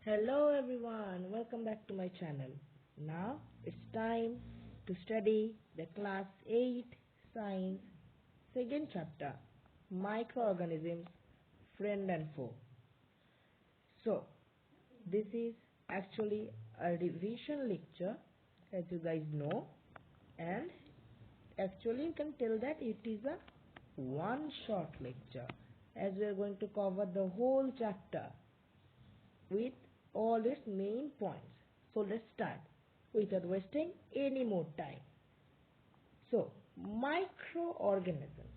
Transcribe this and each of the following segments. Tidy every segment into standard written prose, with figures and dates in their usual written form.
Hello everyone, welcome back to my channel. Now it's time to study the class 8 science second chapter microorganisms friend and foe. So this is actually a revision lecture as you guys know, and actually you can tell that it is a one short lecture as we are going to cover the whole chapter with all its main points. So let's start without wasting any more time. So microorganisms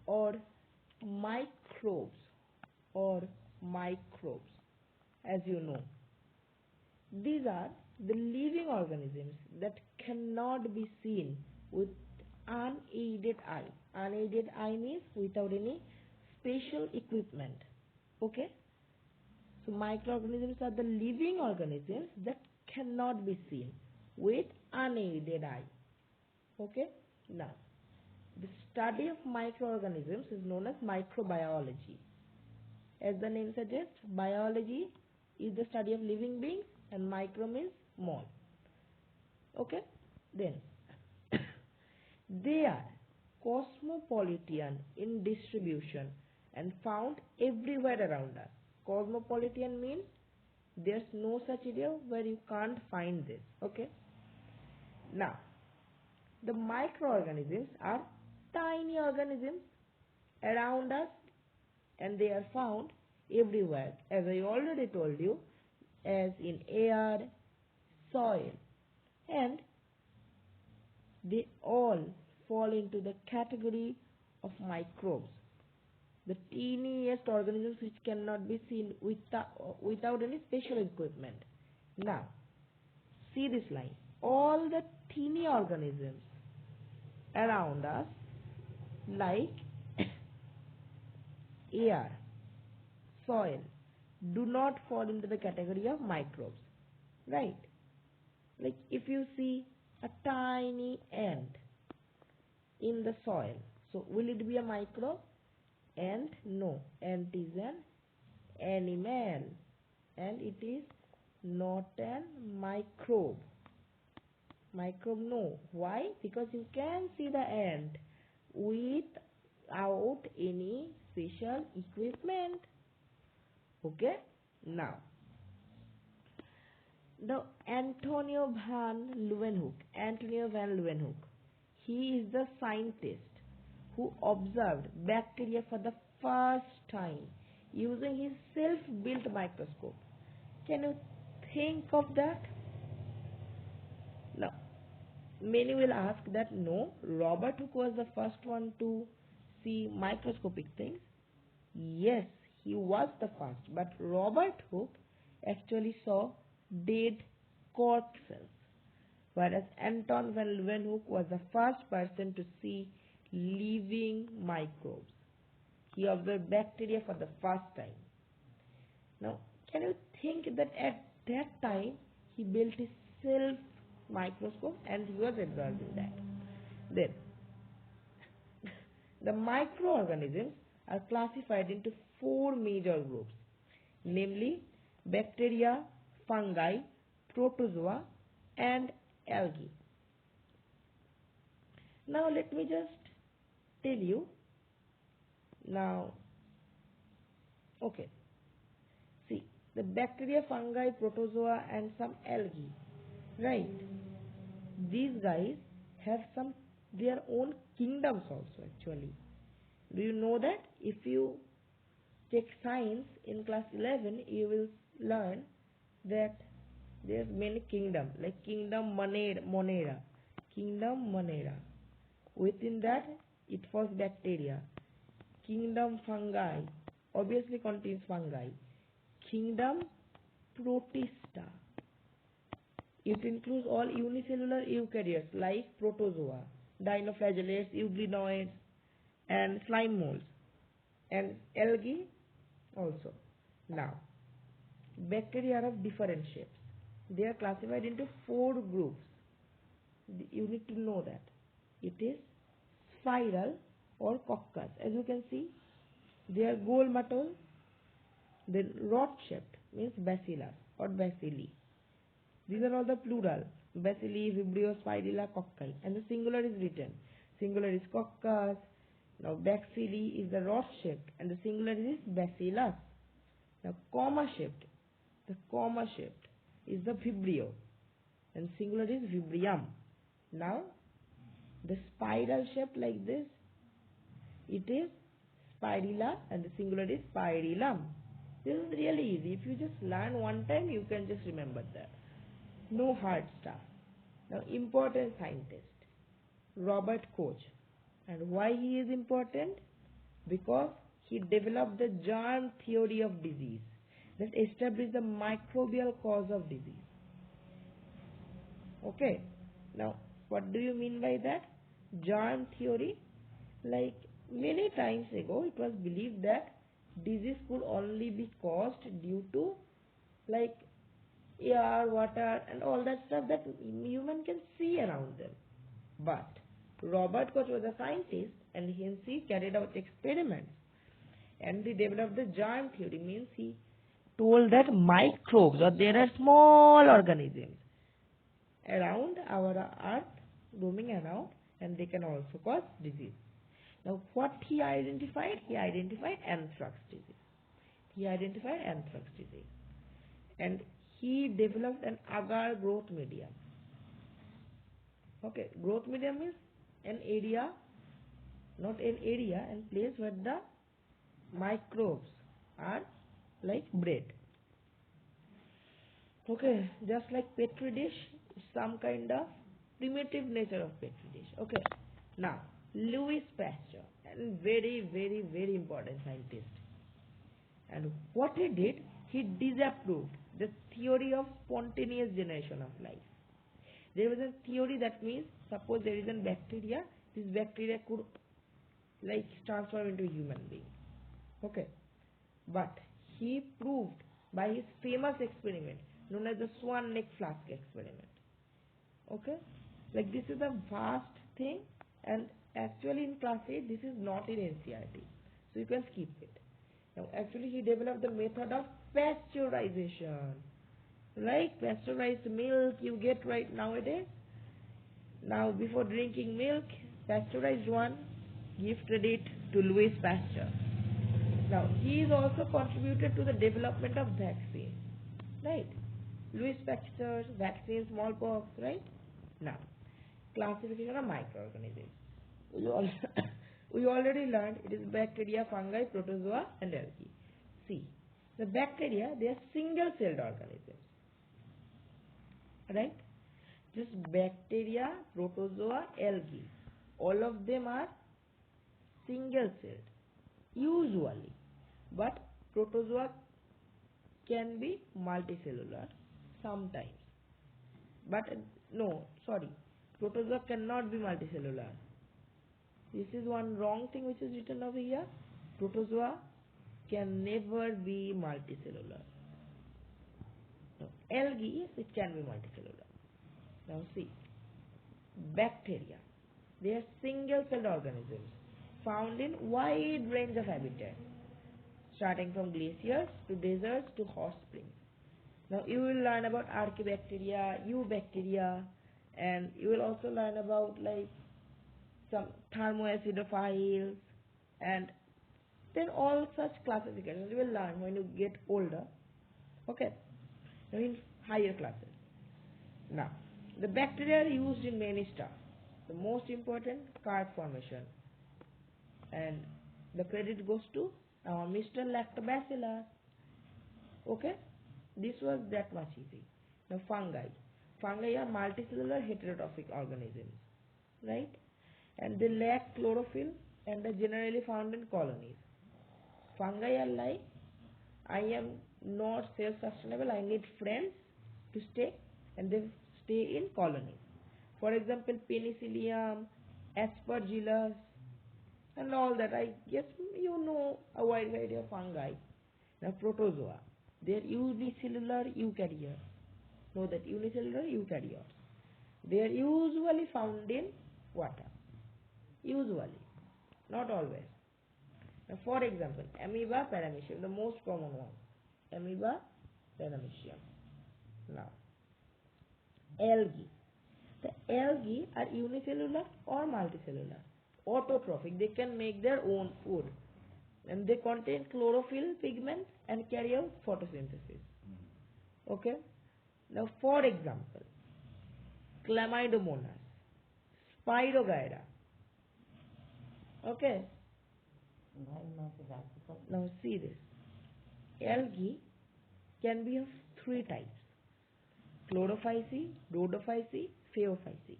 or microbes or microbes, as you know, these are the living organisms that cannot be seen with unaided eye. Unaided eye means without any special equipment. Okay? So microorganisms are the living organisms that cannot be seen with unaided eye. Okay? Now, the study of microorganisms is known as microbiology. As the name suggests, biology is the study of living beings and micro means small. Okay? Then, they are cosmopolitan in distribution and found everywhere around us. Cosmopolitan means there's no such area where you can't find this. Okay? Now, the microorganisms are tiny organisms around us and they are found everywhere, as I already told you, as in air, soil, and they all fall into the category of microbes, the teeniest organisms which cannot be seen without any special equipment. Now, see this line. All the teeny organisms around us, like air, soil, do not fall into the category of microbes. Right? Like if you see a tiny ant in the soil, so will it be a microbe? Ant? No. Ant is an animal and it is not an microbe. Microbe, no. Why? Because you can see the ant without any special equipment. Okay? Now, the Antonio van Leeuwenhoek, he is the scientist who observed bacteria for the first time using his self-built microscope. Can you think of that? Now, many will ask that no, Robert Hooke was the first one to see microscopic things. Yes, he was the first, but Robert Hooke actually saw dead corpses, whereas Anton van Leeuwenhoek was the first person to see living microbes. He observed bacteria for the first time. Now, can you think that at that time he built his self microscope and he was observing that? Then, the microorganisms are classified into 4 major groups, namely bacteria, fungi, protozoa, and algae. Now, let me just tell you. Now, okay. See, the bacteria, fungi, protozoa, and some algae, right? These guys have some their own kingdoms also actually. Do you know that? If you take science in class 11, you will learn that there's many kingdoms, like kingdom Monera. Kingdom Monera. Within that, it was bacteria. Kingdom Fungi obviously contains fungi. Kingdom Protista. It includes all unicellular eukaryotes like protozoa, dinoflagellates, euglenoids, and slime molds, and algae also. Now, bacteria are of different shapes. They are classified into 4 groups. You need to know that. It is spiral or coccus. As you can see, they are goal mottle, Then rod-shaped means bacillus or bacilli. These are all the plural. Bacilli, Vibrio, Spirilla, Cocci. And the singular is written. Singular is coccus. Now bacilli is the rod-shaped and the singular is bacillus. Now comma-shaped. The comma-shaped is the Vibrio and singular is Vibrium. Now the spiral shape like this, it is Spirilla and the singular is Spirillum. This is really easy. If you just learn one time, you can just remember that. No hard stuff. Now important scientist, Robert Koch. And why he is important? Because he developed the germ theory of disease that established the microbial cause of disease. Okay. Now, what do you mean by that? Germ theory? Like many times ago, it was believed that disease could only be caused due to like air, water and all that stuff that human can see around them. But Robert Koch was a scientist and hence he carried out experiments and he developed the germ theory. Means he told that microbes or there are small organisms around our earth roaming around and they can also cause disease. Now what he identified? He identified anthrax disease. And he developed an agar growth medium. Okay, growth medium means an area, not an area, and place where the microbes are like bred. Okay, just like petri dish, some kind of primitive nature of petri dish. Okay, now Louis Pasteur, and very important scientist. And what he did, he disapproved the theory of spontaneous generation of life. There was a theory that means, suppose there is a bacteria, this bacteria could like transform into human being. Okay, but he proved by his famous experiment known as the swan neck flask experiment. Okay, like this is a vast thing, and actually in class 8 this is not in NCERT, so you can skip it. Now actually he developed the method of pasteurization, like pasteurized milk you get right nowadays. Now before drinking milk, pasteurized one, give credit to Louis Pasteur. Now he is also contributed to the development of vaccine, right? Louis Pasteur, vaccine, smallpox, right? Now classification of microorganisms. We already learned it is bacteria, fungi, protozoa and algae. See, the bacteria, they are single-celled organisms, right? Just bacteria, protozoa, algae, all of them are single-celled usually, but protozoa can be multicellular sometimes. But no, sorry, protozoa cannot be multicellular. This is one wrong thing which is written over here. Protozoa can never be multicellular. No, algae, yes, it can be multicellular. Now see, bacteria, they are single-celled organisms found in wide range of habitats, starting from glaciers to deserts to hot springs. Now you will learn about archaebacteria, eubacteria, and you will also learn about like some thermoacidophiles, and then all such classifications you will learn when you get older. Okay, now in higher classes. Now the bacteria are used in many stuff. The most important, carp formation, and the credit goes to our Mr. Lactobacillus. Okay, this was that much easy. Now fungi are multicellular heterotrophic organisms, right? And they lack chlorophyll and are generally found in colonies. Fungi are like, I am not self-sustainable, I need friends to stay, and they stay in colonies. For example, penicillium, aspergillus, and all that. I guess you know a wide variety of fungi. Now protozoa, they are unicellular eukaryotes. Know that unicellular eukaryotes. They are usually found in water. Usually, not always. Now, for example, amoeba, paramecium, the most common one. amoeba, paramecium. Now, algae. The algae are unicellular or multicellular, autotrophic. They can make their own food, and they contain chlorophyll pigments and carry out photosynthesis. Okay. Now, for example, Chlamydomonas, Spirogyra. Okay. Now see this. Algae can be of three types: chlorophyce, rhodophyce, phaeophyce,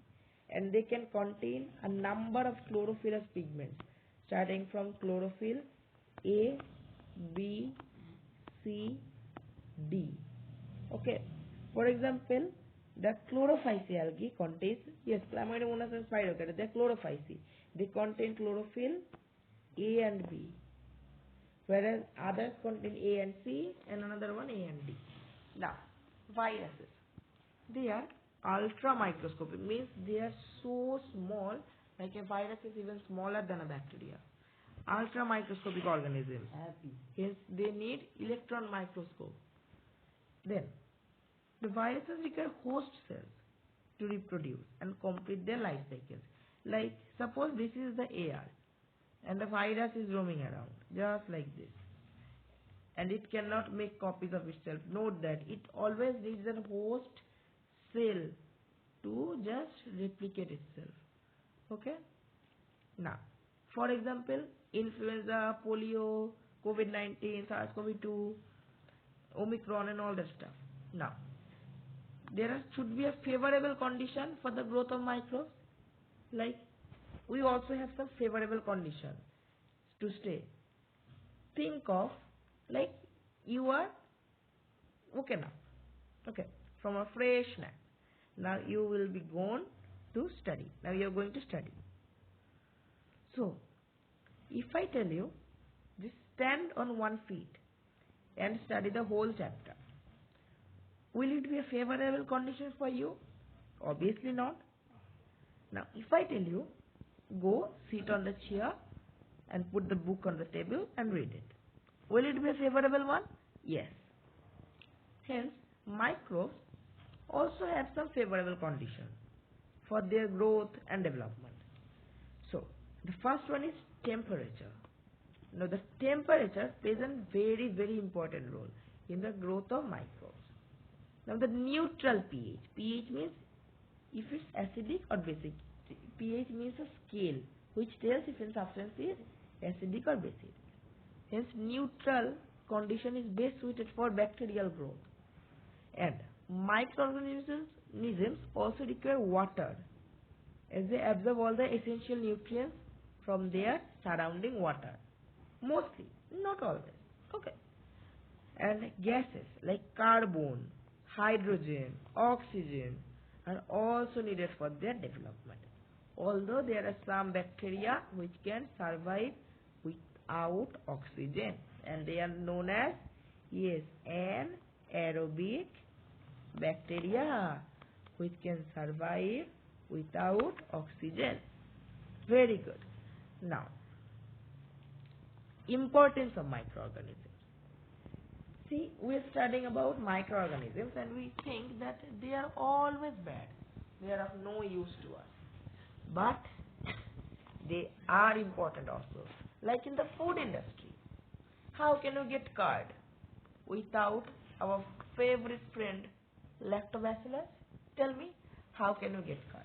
and they can contain a number of chlorophyllous pigments starting from chlorophyll A, B, C, D. Okay. For example, the chlorophyce algae contains, yes, Chlamydomonas and Spirogyra, they are chlorophyce. They contain chlorophyll A and B, whereas others contain A and C and another one A and D. Now, viruses. They are ultra microscopic, means they are so small, like a virus is even smaller than a bacteria. Ultra microscopic organisms. Hence, they need electron microscope. Then, the viruses require host cells to reproduce and complete their life cycles. Like, suppose this is the air and the virus is roaming around, just like this. And it cannot make copies of itself. Note that it always needs a host cell to just replicate itself. Okay? Now, for example, influenza, polio, COVID-19, SARS-CoV-2, Omicron and all that stuff. Now, should be a favorable condition for the growth of microbes. Like, we also have some favorable conditions to stay. Think of, like, you are woken up, okay, from a fresh nap. Now you will be going to study. Now you are going to study. So, if I tell you, just stand on 1 feet and study the whole chapter, will it be a favorable condition for you? Obviously not. Now, if I tell you, go sit on the chair and put the book on the table and read it, will it be a favorable one? Yes. Hence, microbes also have some favorable conditions for their growth and development. So, the first one is temperature. Now, the temperature plays a very, very important role in the growth of microbes. Now, the neutral pH. pH means if it's acidic or basic. pH means a scale which tells if a substance is acidic or basic. Hence, neutral condition is best suited for bacterial growth. And microorganisms also require water, as they absorb all the essential nutrients from their surrounding water. Mostly, not always. Okay. And gases like carbon, hydrogen, oxygen are also needed for their development. Although there are some bacteria which can survive without oxygen, and they are known as, yes, anaerobic bacteria which can survive without oxygen. Very good. Now, importance of microorganisms. See, we are studying about microorganisms and we think that they are always bad. They are of no use to us. But they are important also. Like in the food industry, how can you get curd without our favorite friend lactobacillus? Tell me, how can you get curd?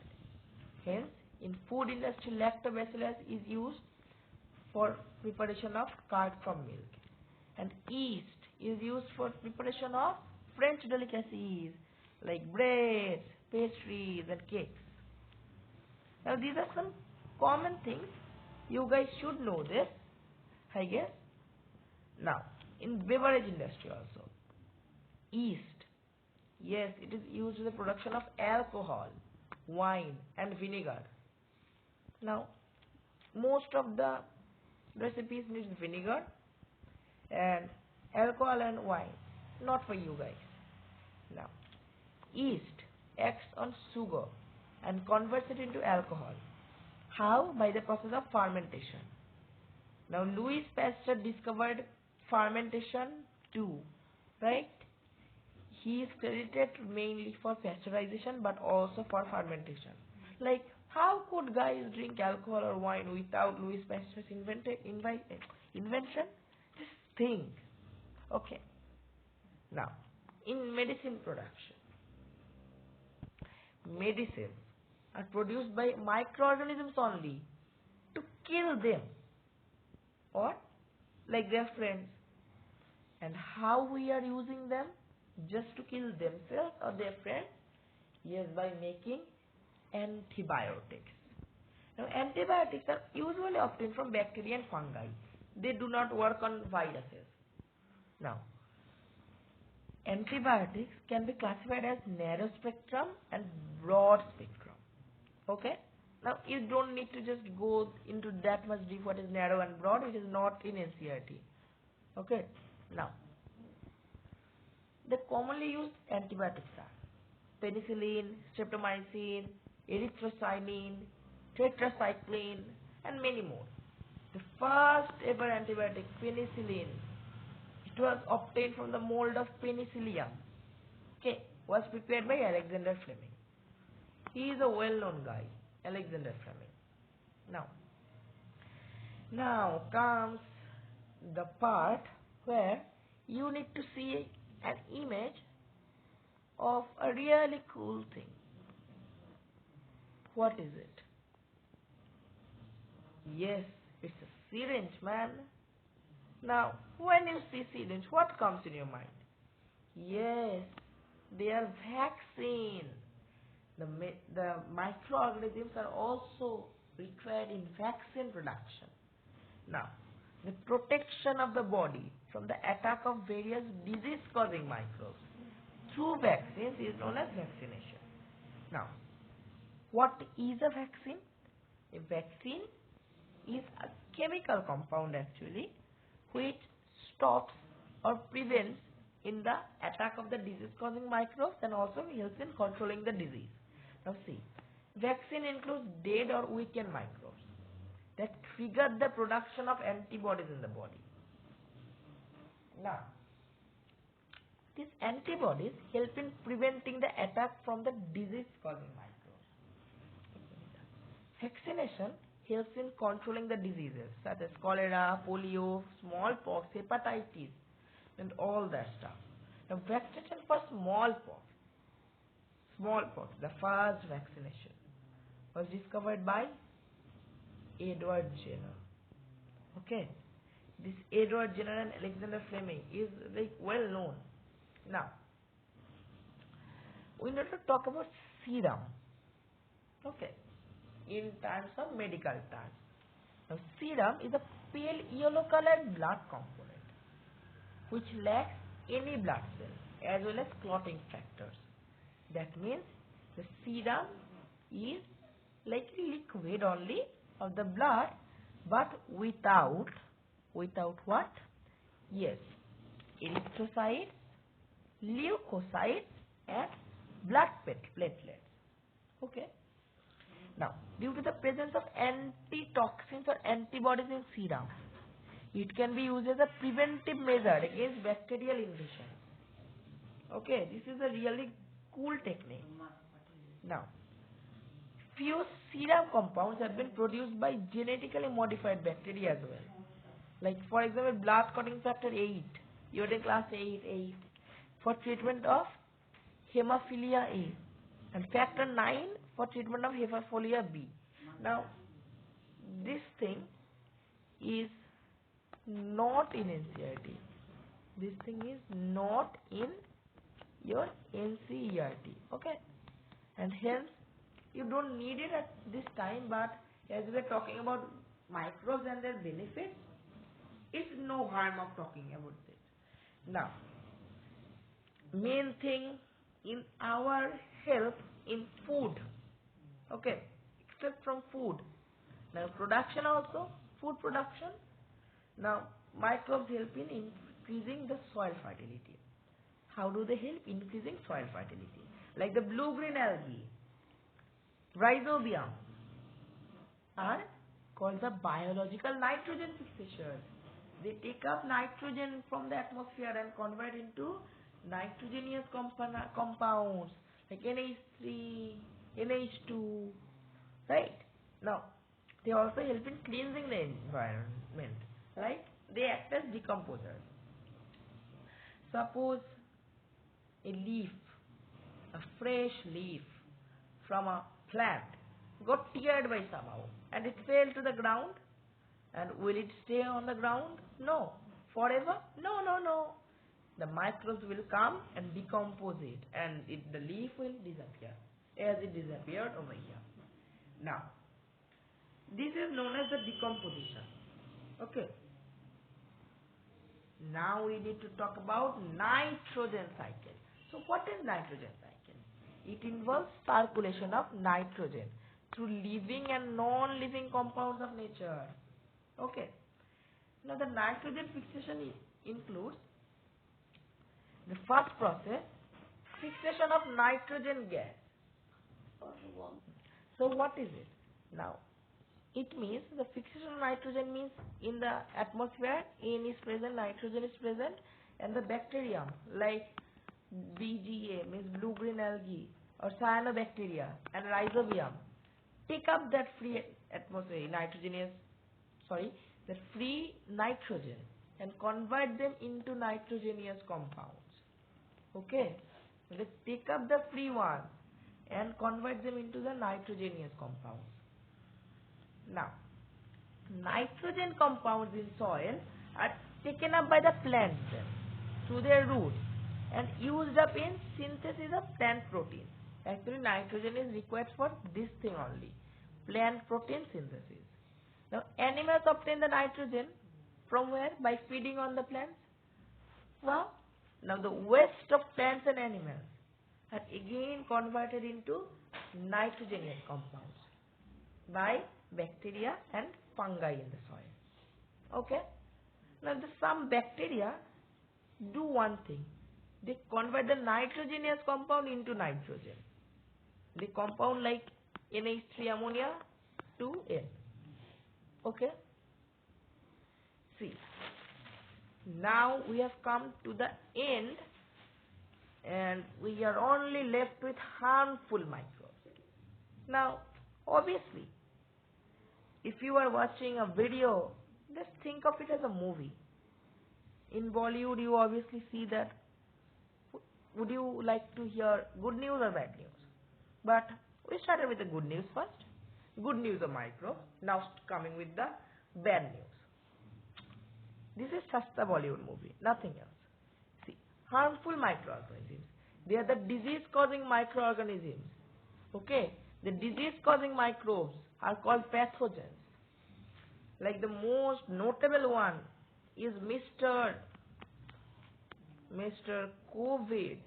Hence, in food industry, lactobacillus is used for preparation of curd from milk. And yeast is used for preparation of French delicacies like breads, pastries and cakes. Now these are some common things. You guys should know this, I guess. Now, in beverage industry also, yeast, yes, it is used in the production of alcohol, wine and vinegar. Now, most of the recipes need vinegar and alcohol and wine, not for you guys. Now, yeast acts on sugar and converts it into alcohol. How? By the process of fermentation. Now, Louis Pasteur discovered fermentation too, right? He is credited mainly for pasteurization but also for fermentation. Like, how could guys drink alcohol or wine without Louis Pasteur's invention? Just think. Okay. Now, in medicine production, medicines are produced by microorganisms only to kill them or like their friends. And how we are using them? Just to kill themselves or their friends? Yes, by making antibiotics. Now, antibiotics are usually obtained from bacteria and fungi. They do not work on viruses. Now, antibiotics can be classified as narrow spectrum and broad spectrum. Okay? Now, you don't need to just go into that much deep what is narrow and broad. It is not in NCERT. Okay? Now, the commonly used antibiotics are penicillin, streptomycin, erythrocyanine, tetracycline, and many more. The first ever antibiotic, penicillin, it was obtained from the mold of penicillium. Okay, was prepared by Alexander Fleming. He is a well-known guy, Alexander Fleming. Now comes the part where you need to see an image of a really cool thing. What is it? Yes, it's a syringe, man. Now, when you see syringe, what comes in your mind? Yes, they are vaccine. The microorganisms are also required in vaccine production. Now, the protection of the body from the attack of various disease-causing microbes through vaccines is known as vaccination. Now, what is a vaccine? A vaccine is a chemical compound actually which stops or prevents in the attack of the disease-causing microbes and also helps in controlling the disease. Now see, vaccine includes dead or weakened microbes that trigger the production of antibodies in the body. Now, these antibodies help in preventing the attack from the disease-causing microbes. Vaccination helps in controlling the diseases such as cholera, polio, smallpox, hepatitis, and all that stuff. Now, vaccination for smallpox, the first vaccination, was discovered by Edward Jenner. Okay, this Edward Jenner and Alexander Fleming is like well known. Now, we need to talk about serum. Okay, in terms of medical terms. Now, serum is a pale yellow colored blood component which lacks any blood cell as well as clotting factors. That means the serum is like liquid only of the blood, but without what? Yes, erythrocytes, leukocytes, and blood platelets. Okay. Now, due to the presence of antitoxins or antibodies in serum, it can be used as a preventive measure against bacterial invasion. Okay, this is a really cool technique. Now, few serum compounds have been produced by genetically modified bacteria as well. Like for example, blood clotting factor 8, you are in class 8 for treatment of hemophilia A, and factor 9 for treatment of hemophilia B. Now, this thing is not in NCERT. This thing is not in your NCERT. Okay, and hence you don't need it at this time. But as we are talking about microbes and their benefits, it's no harm of talking about this. Now, main thing in our help in food. Okay, except from food. Now, production also, food production. Now, microbes help in increasing the soil fertility. How do they help? Increasing soil fertility. Like the blue-green algae, rhizobium, are called the biological nitrogen fixers. They take up nitrogen from the atmosphere and convert into nitrogenous compounds like NH3, NH2, right? Now, they also help in cleansing the environment, right? They act as decomposers. Suppose a leaf, a fresh leaf from a plant got teared by somehow and it fell to the ground, and will it stay on the ground? No. Forever? No, no, no. The microbes will come and decompose it, and the leaf will disappear as it disappeared over here. Now, this is known as the decomposition. Okay. Now we need to talk about nitrogen cycle. So what is nitrogen cycle? It involves circulation of nitrogen through living and non-living compounds of nature. Okay. Now the nitrogen fixation includes the first process, fixation of nitrogen gas. So what is it? Now, it means the fixation of nitrogen means in the atmosphere N is present, nitrogen is present, and the bacterium like BGA means blue-green algae or cyanobacteria and rhizobium take up that free atmosphere that free nitrogen and convert them into nitrogenous compounds. Okay, they take up the free ones and convert them into the nitrogenous compounds. Now, nitrogen compounds in soil are taken up by the plants through their roots and used up in synthesis of plant proteins. Actually, nitrogen is required for this thing only, plant protein synthesis. Now, animals obtain the nitrogen from where? By feeding on the plants. Well, now the waste of plants and animals are again converted into nitrogenous compounds by bacteria and fungi in the soil. Okay. Now some bacteria do one thing. They convert the nitrogenous compound into nitrogen. They compound like NH3 ammonia to N. Okay. See. Now we have come to the end and we are only left with harmful microbes. Now, obviously, if you are watching a video, just think of it as a movie. In Bollywood, you obviously see that. Would you like to hear good news or bad news? But we started with the good news first. Good news of microbes. Now coming with the bad news. This is just a Bollywood movie, nothing else. See, harmful microorganisms. They are the disease-causing microorganisms. Okay, the disease-causing microbes are called pathogens. Like the most notable one is Mr. COVID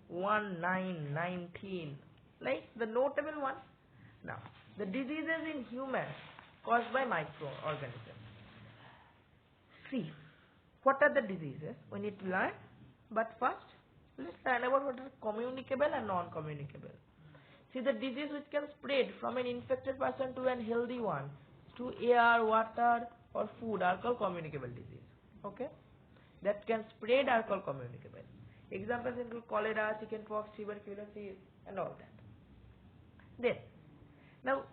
1919. Like the notable one. Now, the diseases in humans caused by microorganisms. See, what are the diseases? We need to learn. But first, let's learn about what are communicable and non-communicable. See, the disease which can spread from an infected person to an healthy one, to air, water or food are called communicable disease. Okay? That can spread are called communicable. Examples include cholera, chickenpox, tuberculosis and all that. Then, now,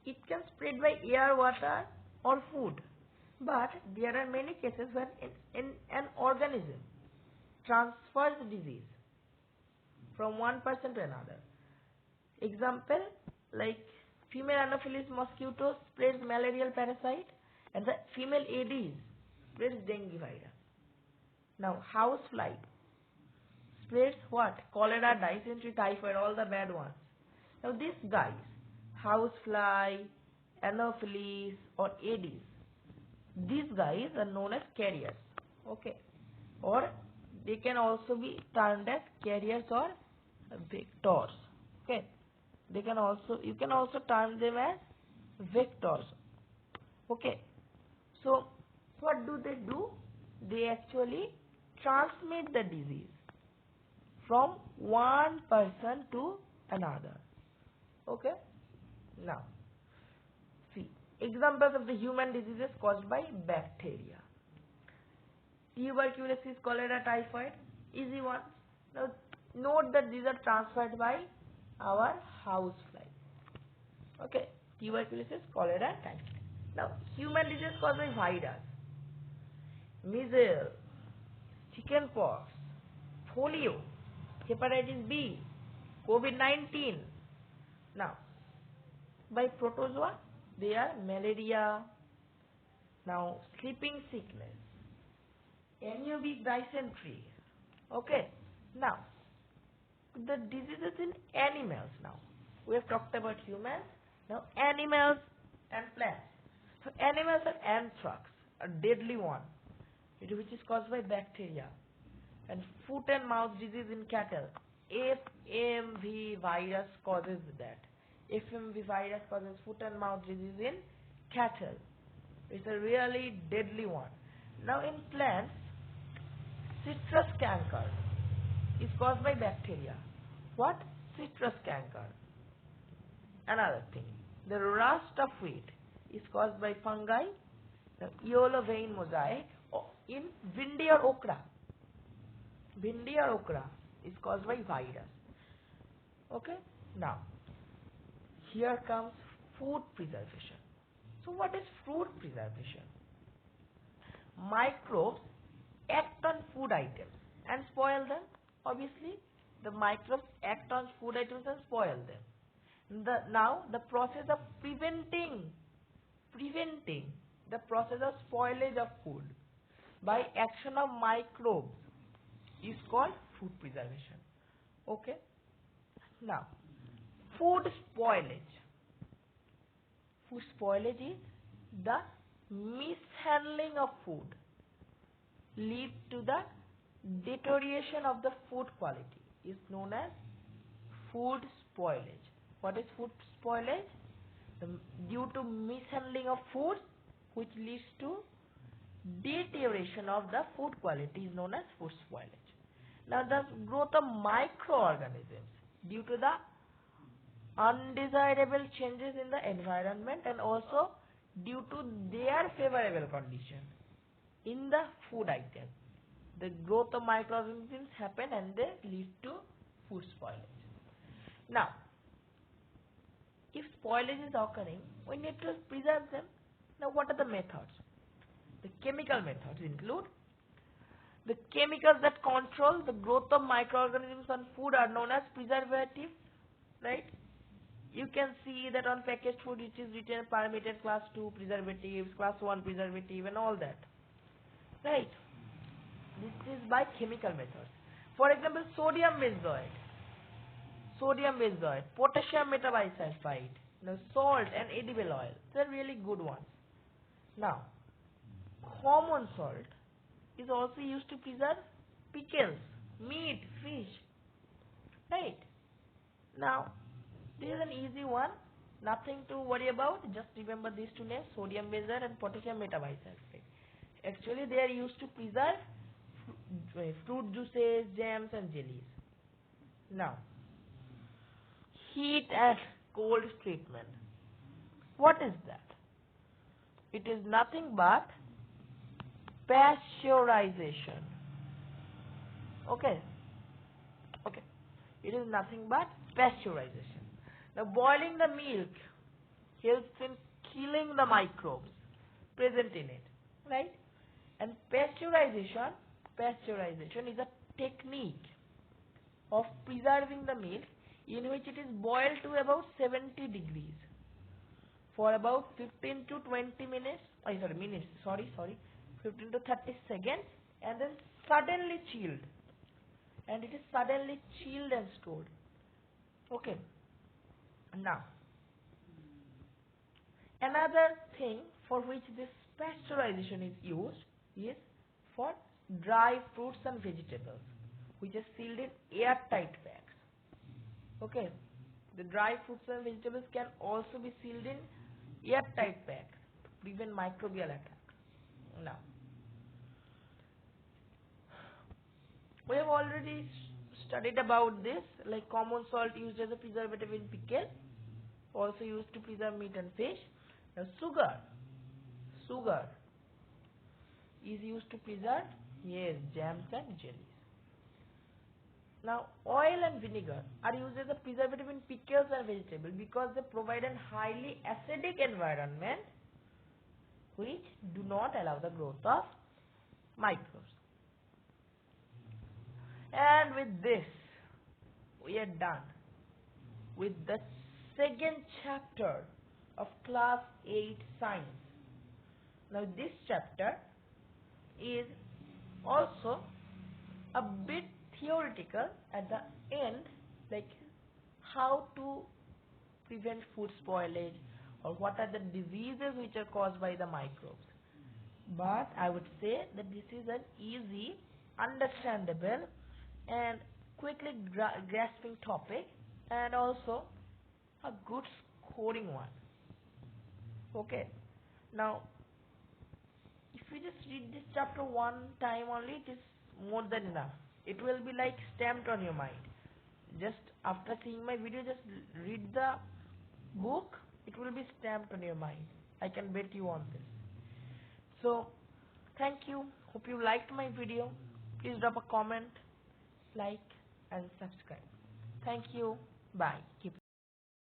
it can spread by air, water or food. But there are many cases where an organism transfers disease from one person to another. Example, like female Anopheles mosquitoes spreads malarial parasite and the female Aedes spreads dengue virus. Now, housefly spreads what? Cholera, dysentery, typhoid, all the bad ones. Now, these guys, housefly, Anopheles or Aedes, these guys are known as carriers. Okay. Or they can also be termed as carriers or vectors. Okay. You can also term them as vectors. Okay. So what do? They actually transmit the disease from one person to another. Okay. Now, see, Examples of the human diseases caused by bacteria. Tuberculosis, cholera, typhoid, easy one. Now note that these are transferred by our housefly. Okay, tuberculosis, cholera, typhoid. Now human disease caused by virus. Measles, chickenpox, polio, hepatitis B, COVID-19. Now, by protozoa, they are malaria, now sleeping sickness, amoebic dysentery. Okay. Now, the diseases in animals now. We have talked about humans. Now, animals and plants. So, animals are anthrax, a deadly one, which is caused by bacteria. And foot and mouth disease in cattle. FMV virus causes that. FMV virus causes foot and mouth disease in cattle. It's a really deadly one. Now in plants, citrus canker is caused by bacteria. What? Citrus canker. Another thing, the rust of wheat is caused by fungi. The yellow vein mosaic in bhindi or okra. Bhindi or okra is caused by virus. Okay. Now, here comes food preservation. So, what is food preservation? Microbes act on food items and spoil them. Obviously, the microbes act on food items and spoil them. Now, the process of preventing the process of spoilage of food by action of microbes is called food preservation. Okay. Now, food spoilage. Food spoilage is the mishandling of food lead to the deterioration of the food quality is known as food spoilage. What is food spoilage? Due to mishandling of food which leads to deterioration of the food quality is known as food spoilage. Now the growth of microorganisms due to the undesirable changes in the environment and also due to their favorable condition in the food item. The growth of microorganisms happen and they lead to food spoilage. Now, if spoilage is occurring, we need to preserve them. Now, what are the methods? The chemical methods include the chemicals that control the growth of microorganisms on food are known as preservatives, right? You can see that on packaged food it is written permitted class 2 preservatives, class 1 preservative and all that, right? This is by chemical methods. For example, sodium benzoate, potassium metabisulfite, salt and edible oil. They are really good ones. Now, common salt is also used to preserve pickles, meat, fish, right? Now, this is an easy one, nothing to worry about. Just remember these two names, sodium benzoate and potassium metabisulfite. Actually, they are used to preserve fruit juices, jams and jellies. Now, heat and cold treatment. What is that? It is nothing but pasteurization. Okay. It is nothing but pasteurization. Now, boiling the milk helps in killing the microbes present in it, right? And pasteurization is a technique of preserving the milk in which it is boiled to about 70 degrees for about 15 to 20 minutes, 15 to 30 seconds and then suddenly chilled. And it is suddenly chilled and stored. Okay. Now, another thing for which this pasteurization is used is for dry fruits and vegetables, which are sealed in airtight bags. Okay. The dry fruits and vegetables can also be sealed in airtight bags to prevent microbial attack. Now, we have already studied about this, like common salt used as a preservative in pickle, also used to preserve meat and fish. Now sugar is used to preserve, yes, jams and jellies. Now, oil and vinegar are used as a preservative in pickles and vegetables because they provide a highly acidic environment which do not allow the growth of microbes. And with this, we are done with the second chapter of class 8 science. Now, this chapter is also a bit theoretical at the end, like how to prevent food spoilage or what are the diseases which are caused by the microbes. But I would say that this is an easy, understandable and quickly grasping topic, and also a good scoring one. Okay, now if you just read this chapter one time only, it is more than enough. It will be like stamped on your mind. Just after seeing my video, just read the book, it will be stamped on your mind. I can bet you on this. So thank you, hope you liked my video. Please drop a comment, like and subscribe. Thank you, bye. Keep